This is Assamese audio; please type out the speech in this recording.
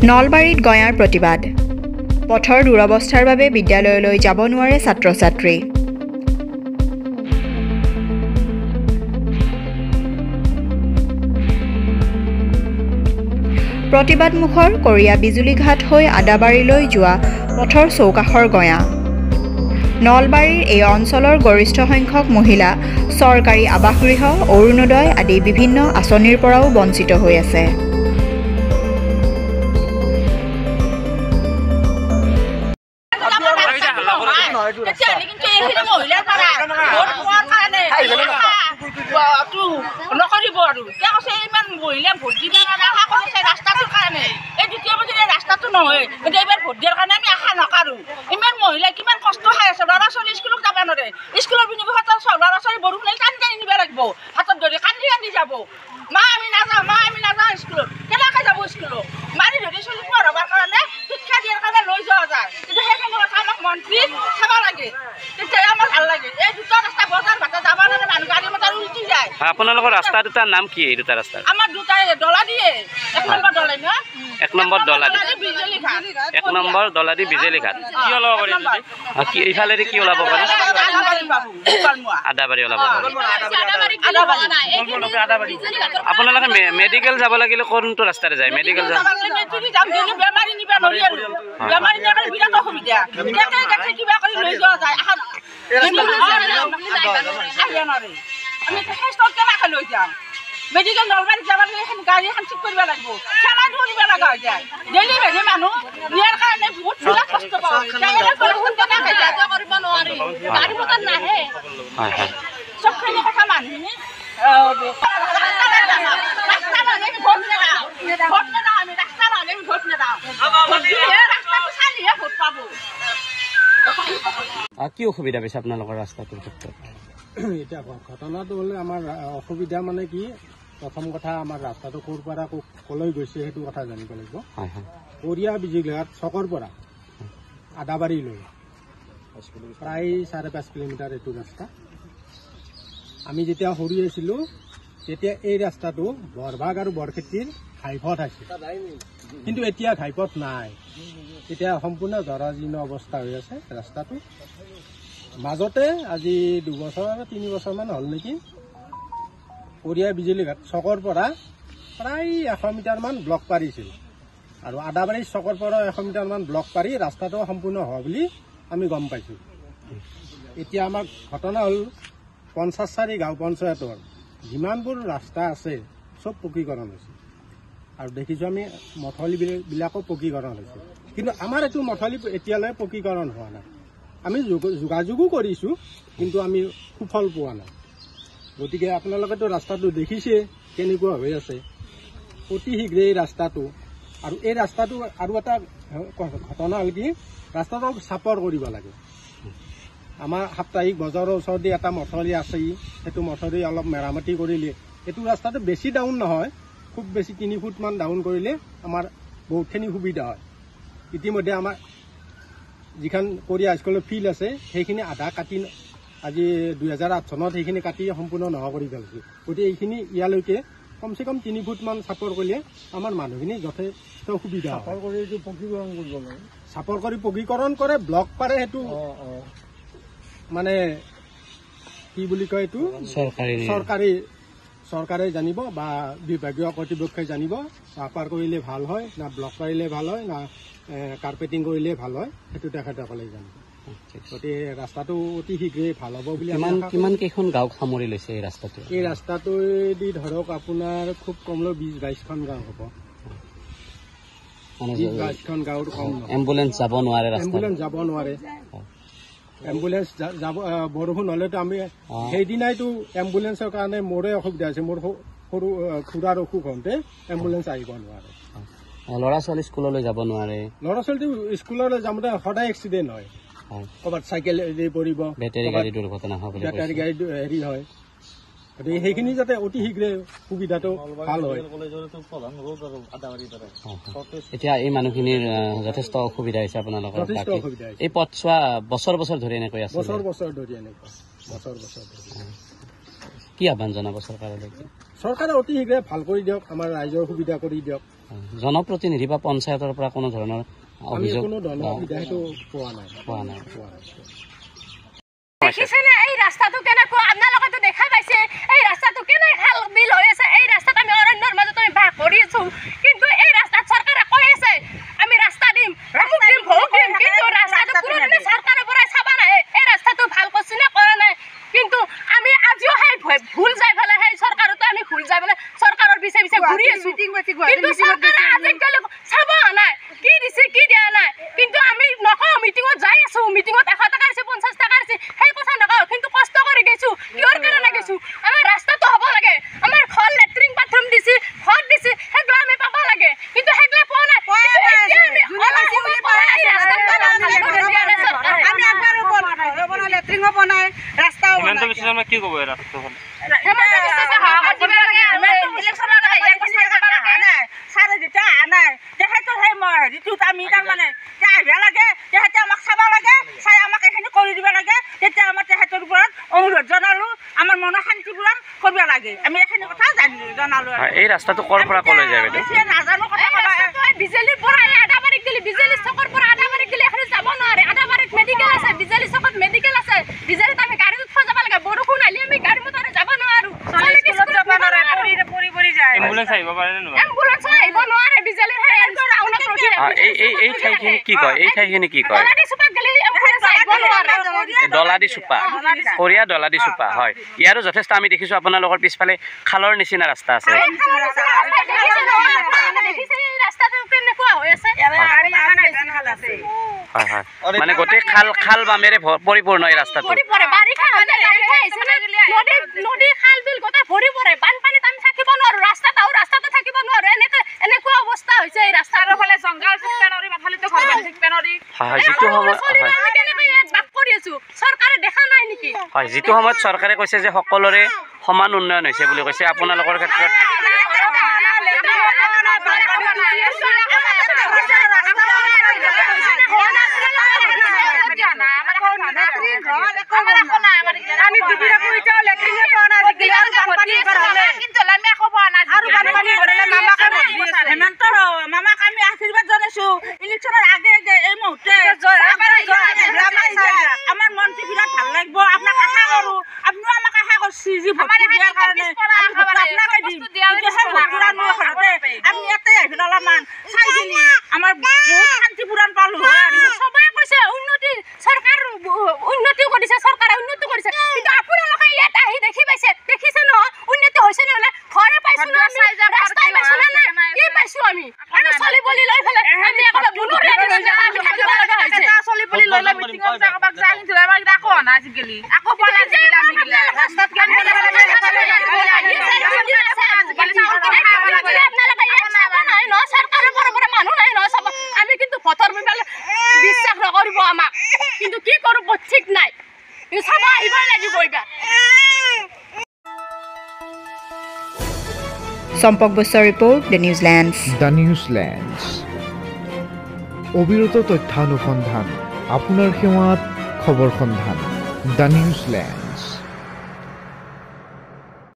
নলবাৰীত গঞাৰ প্ৰতিবাদ পথৰ দুৰৱস্থাৰ বাবে বিদ্যালয়লৈ যাব নোৱাৰে ছাত্ৰ-ছাত্ৰী প্ৰতিবাদমুখৰ কৰিয়া বিজুলীঘাট হৈ আদাবাৰীলৈ যোৱা পথৰ চৌকাষৰ গঞা নলবাৰীৰ এই অঞ্চলৰ গৰিষ্ঠ সংখ্যক মহিলা চৰকাৰী আৱাসগৃহ অৰুণোদয় আদি বিভিন্ন আঁচনিৰ পৰাও বঞ্চিত হৈ আছে আপোনালোকৰ ৰাস্তা দুটাৰ নাম কি এই দুটা ৰাস্তা আমাৰ দুটাই ডলা দিয়ে এক নম্বৰ ডলা ন এক নম্বৰ ডলা বিজুলী ঘাট এক নম্বৰ ডলা দি বিজুলী ঘাট কি ওলাব পাৰি কি ইফালে কি ওলাব পাৰি আদাবাৰী ওলাব পাৰি আপোনালোকে মেডিকেল যাব লাগিলে কোনটো ৰাস্তাৰে যায় মেডিকেল যাব বেমাৰী নিবা নৰি বেমাৰী নিবা বিৰাট অসুবিধা কেতে কিবা কৰি লৈ যোৱা যায় আমি হেষ্টক কেনে লৈ যাম মেডিকেল নলবাৰী যাবলৈ এখন গাড়ী এখন ঠিক কৰিব লাগিব খেলা ধৰিব লগা হৈ যায় ডেইলি ভেলি মানুহ ইয়াৰ কাৰণে বহুত কষ্ট পাওঁ কৰিব নোৱাৰি গাড়ী মটৰ নাহে চবখিনি কথা মানুহখিনি কি অসুবিধা পাইছে আপোনালোকৰ ৰাস্তাটোৰ ক্ষেত্ৰত এতিয়া ঘটনাটো হ'লে আমাৰ অসুবিধা মানে কি প্ৰথম কথা আমাৰ ৰাস্তাটো ক'ৰ পৰা ক'লৈ গৈছে সেইটো কথা জানিব লাগিব কৰিয়া বিজুলীঘাট চকৰ পৰা আদাবাৰীলৈ প্ৰায় 5.5 কিলোমিটাৰ এইটো ৰাস্তা আমি যেতিয়া সৰু আছিলোঁ তেতিয়া এই ৰাস্তাটো বৰভাগ আৰু বৰখেতিৰ ঘাইপথ আছিল কিন্তু এতিয়া ঘাইপথ নাই এতিয়া সম্পূৰ্ণ জৰাজীৰ্ণ অৱস্থা হৈ আছে ৰাস্তাটো মাজতে আজি 2 বছৰ 3 বছৰমান হ'ল নেকি কৰিয়া বিজুলীঘাট চকৰ পৰা প্ৰায় 100 মিটাৰমান ব্লক পাৰিছিল আৰু আদাবাৰী চকৰ পৰা 100 মিটাৰমান ব্লক পাৰি ৰাস্তাটো সম্পূৰ্ণ হোৱা বুলি আমি গম পাইছোঁ এতিয়া আমাৰ ঘটনা হ'ল 54 গাঁও পঞ্চায়তৰ যিমানবোৰ ৰাস্তা আছে চব পকীকৰণ হৈছে আৰু দেখিছোঁ আমি মথলিবিলাকো পকীকৰণ হৈছে কিন্তু আমাৰ এইটো মথলি এতিয়ালৈ পকীকৰণ হোৱা নাই আমি যোগাযোগো কৰিছোঁ কিন্তু আমি সুফল পোৱা নাই গতিকে আপোনালোকেতো ৰাস্তাটো দেখিছে কেনেকুৱা হৈ আছে অতি শীঘ্ৰে এই ৰাস্তাটো আৰু এই ৰাস্তাটো আৰু এটা ঘটনা হ'ল কি ৰাস্তাটো চাপৰ কৰিব লাগে আমাৰ সাপ্তাহিক বজাৰৰ ওচৰতে এটা মথলি আছে সেইটো মথলি অলপ মেৰামতি কৰিলে এইটো ৰাস্তাটো বেছি ডাউন নহয় খুব বেছি 3 ফুটমান ডাউন কৰিলে আমাৰ বহুতখিনি সুবিধা হয় ইতিমধ্যে আমাৰ যিখন কৰিয়া স্কুলৰ ফিল্ড আছে সেইখিনি আধা কাটি আজি 2008 চনত সেইখিনি কাটি সম্পূৰ্ণ নোহোৱা কৰি পেলাইছে গতিকে এইখিনি ইয়ালৈকে কমচে কম 3 ফুটমান চাপৰ কৰিলে আমাৰ মানুহখিনি যথেষ্ট সুবিধা চাপৰ কৰি পকীকৰণ কৰে ব্লক পাৰে সেইটো মানে কি বুলি কয় এইটো চৰকাৰে জানিব বা বিভাগীয় কৰ্তৃপক্ষই জানিব চাপাৰ কৰিলে ভাল হয় না ব্লক কৰিলে ভাল হয় না কাৰ্পেটিং কৰিলে ভাল হয় সেইটো তেখেতসকলে জানিব গতিকে ৰাস্তাটো অতি শীঘ্ৰে ভাল হ'ব বুলি কিমান কেইখন গাঁওক সামৰি লৈছে এই ৰাস্তাটোৱেদি ধৰক আপোনাৰ খুব কমলৈ 20-22খন গাঁও হ'ব 20-22খন গাঁৱৰ কম এম্বুলেন্স যাব নোৱাৰে এম্বুলেন্স যাব বৰষুণ হ'লেতো আমি সেইদিনাইতো এম্বুলেন্সৰ কাৰণে মোৰে অসুবিধা হৈছে মোৰ সৰু খুৰাৰ অসুখ হওঁতে এম্বুলেন্স আহিব নোৱাৰে ল'ৰা ছোৱালী স্কুললৈ যাব নোৱাৰে ল'ৰা ছোৱালী স্কুললৈ যাওঁতে সদায় এক্সিডেণ্ট হয় ক'ৰবাত চাইকেল পৰিব বেটাৰী গাড়ী দুৰ্ঘটনা হেৰি হয় গতিকে সেইখিনি যাতে অতি শীঘ্ৰে সুবিধাটো ভাল হয় এতিয়া এই মানুহখিনিৰ যথেষ্ট অসুবিধা হৈছে আপোনালোকৰ এই পথছোৱা বছৰ ধৰি এনেকৈ আছে বছৰ ধৰি কি আহ্বান জনাব চৰকাৰলৈ? চৰকাৰে অতি শীঘ্ৰে ভাল কৰি দিয়ক, আমাৰ ৰাইজৰ সুবিধা কৰি দিয়ক। জনপ্ৰতিনিধি বা পঞ্চায়তৰ পৰা কোনো ধৰণৰ অভিযোগ কোনো ধৰণৰ সুবিধা সেইটো পোৱা নাই। দেখিছেনে এই ৰাস্তাটো কেনেকুৱা? আপোনালোকেতো দেখা পাইছে এই ৰাস্তাটো কেনে খাল বিল হৈ আছে। এই ৰাস্তাত আমি অৰণ্যৰ মাজত আমি বাস কৰি আছো, কিন্তু এই ৰাস্তাত চৰকাৰে কৈ আছে আমি ৰাস্তা দিম, ভোগ দিম, কিন্তু ৰাস্তাটো কোনোদিনে চৰকাৰৰ পৰা চাবা নাই এই ৰাস্তাটো ভাল কৰিছে নে কৰা নাই। কিন্তু আমি আজিও সেই ভুল যাই পেলাই সেই চৰকাৰতো আমি ভুল যাই পেলাই চৰকাৰৰ পিছে পিছে ঘূৰি আছো, কিন্তু চৰকাৰে আজিকালি চাব নাই কি দিছে কি দিয়া নাই। কিন্তু আমি নকওঁ মিটিঙত যাই আছো, মিটিঙত 100 টকা দিছে 50 টকা দিছে সেই কথা নকওঁ, কিন্তু কষ্ট কৰি গৈছো। কিহৰ কাৰণে গৈছো? আমাৰ ৰাস্তাটো হ'ব লাগে, আমাৰ ঘৰ লেট্ৰিন বাথৰুম দিছে, ঘৰ দিছে, সেইগুলো আমি পাব লাগে, কিন্তু সেইগুলো পোৱা নাই। লেট্ৰিনো বনাই ৰাস্তাও কি ক'ব আমি তাৰমানে আহিব লাগে, তেহেঁতে আমাক চাব লাগে, চাই আমাক এইখিনি কৰি দিব লাগে, তেতিয়া আমাৰ তেহেঁতৰ ওপৰত অনুৰোধ জনালো, আমাৰ মনৰ শান্তি পূৰণ কৰিব লাগে। আমি এইখিনি কথা জনালো। এই ৰাস্তাটো ক'ৰ পৰা ক'লৈ যায় বাইদেউ? নাজানো কথা বিজেলিৰ পৰা আদাবাৰীক দিলে, বিজেলি চকৰ পৰা আদাবাৰীক দিলে এখানে যাব নোৱাৰে। আদাবাৰীত মেডিকেল আছে, বিজেলি চকত মেডিকেল আছে, বিজেলিত আমি গাড়ী উঠব যাব লাগে। বৰষুণ আহিলে আমি গাড়ী মটৰে যাব নোৱাৰো, যাব নোৱাৰে, পৰি যায়। এম্বুলেন্স আহিব পাৰে নে নোৱাৰে? এম্বুলেন্স আহিব নোৱাৰে বিজেলিৰ এই ঠাইখিনি কি কয়? এই ঠাইখিনি কি কয়? দলাদি চুপা, কৰিয়া দলাদি চুপা। হয়, ইয়াৰো যথেষ্ট আমি দেখিছো আপোনালোকৰ পিছফালে খালৰ নিচিনা ৰাস্তা আছে। মানে গোটেই খাল বামেৰে পৰিপূৰ্ণ এই ৰাস্তাটো। নদী খাল বিল গোটেই ভৰি পৰে, বানপানীত আমি থাকিব নোৱাৰো, ৰাস্তাটো থাকিব নোৱাৰো। এনেকুৱা অৱস্থা হৈছে এই ৰাস্তাৰ ফালে জংঘল থাকিব নোৱাৰি, মাথালিতে ঘৰ বান্ধি থাকিব নোৱাৰি। চৰকাৰে দেখা নাই নেকি? হয়, যিটো সময়ত চৰকাৰে কৈছে যে সকলোৰে সমান উন্নয়ন হৈছে বুলি কৈছে, আপোনালোকৰ ক্ষেত্ৰত মামাক আমি আশীৰ্বাদ জনাইছো ইলেকশ্যনৰ আগে আগে এই মুহূৰ্তে আমাৰ মনটো বিৰাট ভাল লাগিব। আপোনাক আশা কৰো, আপুনিও আমাক আশা কৰিছে যি ভোটটো দিয়াৰ কাৰণে আপোনাকে দিম, কিন্তু সেই ভোটটোৰ আমি ইয়াতে আহি অলপমান চাই দিলি আমাৰ বহুত শান্তি পূৰণ পালো হয়। সবাই কৈছে উন্নতি, চৰকাৰ উন্নতি কৰিছে, চৰকাৰে উন্নতি কৰিছে, কিন্তু আপোনালোকে ইয়াত আহি দেখি পাইছে, দেখিছে নহয় উন্নতি হৈছে নে নাই? ঘৰে পাইছো না আমি, ৰাস্তাই পাইছো না নাই, কি পাইছো আমি চলি বলি লৈ ফেলে আমি একেবাৰে বুনুৰে আমি থাকিব লগা হৈছে। চলি বলি লৈ লৈ মিটিঙত যাবাক যাই কিন্তু আমাৰ আকৌ অনা আজিকালি আকৌ পলাই দিলে আমি গিলা ৰাস্তাত কেন আমি কিন্তু ভোটৰ বিশ্বাস নকৰিব আমাক, কিন্তু কি কৰো ঠিক নাই, চাব আহিবই লাগিব এইবাৰ। চম্পক বৈশ্যৰ ৰিপৰ্ট, দ্য নিউজিলেণ্ডছ। দ্য নিউজিলেণ্ডছ, অবিৰত তথ্যানুসন্ধান, আপোনাৰ সেৱাত খবৰ সন্ধান। The New Zealand.